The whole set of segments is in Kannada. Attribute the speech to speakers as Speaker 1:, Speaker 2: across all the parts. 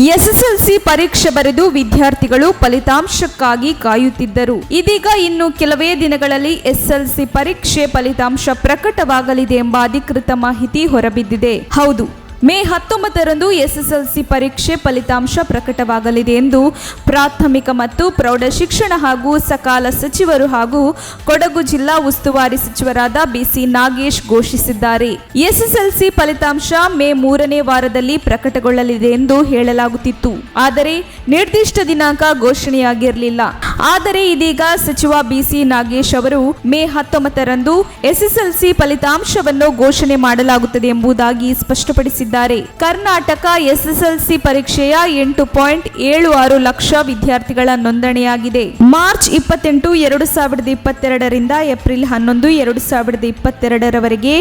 Speaker 1: ಎಸ್ಎಸ್ಎಲ್ಸಿ ಪರೀಕ್ಷೆ ಬರೆದು ವಿದ್ಯಾರ್ಥಿಗಳು ಫಲಿತಾಂಶಕ್ಕಾಗಿ ಕಾಯುತ್ತಿದ್ದರು. ಇದೀಗ ಇನ್ನು ಕೆಲವೇ ದಿನಗಳಲ್ಲಿ ಎಸ್ಎಸ್ಎಲ್ಸಿ ಪರೀಕ್ಷೆ ಫಲಿತಾಂಶ ಪ್ರಕಟವಾಗಲಿದೆ ಎಂಬ ಅಧಿಕೃತ ಮಾಹಿತಿ ಹೊರಬಿದ್ದಿದೆ. ಹೌದು, ಮೇ 19ರಂದು ಎಸ್ಎಸ್ಎಲ್ಸಿ ಪರೀಕ್ಷೆ ಫಲಿತಾಂಶ ಪ್ರಕಟವಾಗಲಿದೆ ಎಂದು ಪ್ರಾಥಮಿಕ ಮತ್ತು ಪ್ರೌಢಶಿಕ್ಷಣ ಹಾಗೂ ಸಕಾಲ ಸಚಿವರು ಹಾಗೂ ಕೊಡಗು ಜಿಲ್ಲಾ ಉಸ್ತುವಾರಿ ಸಚಿವರಾದ ಬಿಸಿ ನಾಗೇಶ್ ಘೋಷಿಸಿದ್ದಾರೆ. ಎಸ್ಎಸ್ಎಲ್ಸಿ ಫಲಿತಾಂಶ ಮೇ 3ನೇ ವಾರದಲ್ಲಿ ಪ್ರಕಟಗೊಳ್ಳಲಿದೆ ಎಂದು ಹೇಳಲಾಗುತ್ತಿತ್ತು. ಆದರೆ ನಿರ್ದಿಷ್ಟ ದಿನಾಂಕ ಘೋಷಣೆಯಾಗಿರಲಿಲ್ಲ. ಆದರೆ ಇದೀಗ ಸಚಿವ ಬಿಸಿ ನಾಗೇಶ್ ಅವರು ಮೇ 19ರಂದು ಎಸ್ಎಸ್ಎಲ್ಸಿ ಫಲಿತಾಂಶವನ್ನು ಘೋಷಣೆ ಮಾಡಲಾಗುತ್ತದೆ ಎಂಬುದಾಗಿ ಸ್ಪಷ್ಟಪಡಿಸಿದ್ದಾರೆ. ಕರ್ನಾಟಕ ಎಸ್ಎಸ್ಎಲ್ಸಿ ಪರೀಕ್ಷೆಯ 8.76 ಲಕ್ಷ ವಿದ್ಯಾರ್ಥಿಗಳ ನೋಂದಣಿಯಾಗಿದೆ. ಮಾರ್ಚ್ 28, 2022ರಿಂದ ಏಪ್ರಿಲ್ 11, 2022ರವರೆಗೆ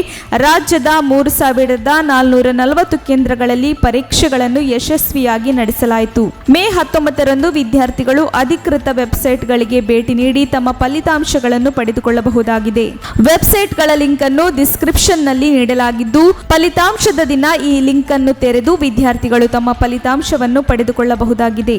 Speaker 1: ರಾಜ್ಯದ 3,440 ಕೇಂದ್ರಗಳಲ್ಲಿ ಪರೀಕ್ಷೆಗಳನ್ನು ಯಶಸ್ವಿಯಾಗಿ ನಡೆಸಲಾಯಿತು. ಮೇ 19ರಂದು ವಿದ್ಯಾರ್ಥಿಗಳು ಅಧಿಕೃತ ವೆಬ್ಸೈಟ್ಗಳಿಗೆ ಭೇಟಿ ನೀಡಿ ತಮ್ಮ ಫಲಿತಾಂಶಗಳನ್ನು ಪಡೆದುಕೊಳ್ಳಬಹುದಾಗಿದೆ. ವೆಬ್ಸೈಟ್ಗಳ ಲಿಂಕ್ ಅನ್ನು ಡಿಸ್ಕ್ರಿಪ್ಷನ್ನಲ್ಲಿ ನೀಡಲಾಗಿದ್ದು, ಫಲಿತಾಂಶದ ದಿನ ಈ ಲಿಂಕ್ ಅನ್ನು ತೆರೆದು ವಿದ್ಯಾರ್ಥಿಗಳು ತಮ್ಮ ಫಲಿತಾಂಶವನ್ನು ಪಡೆದುಕೊಳ್ಳಬಹುದಾಗಿದೆ.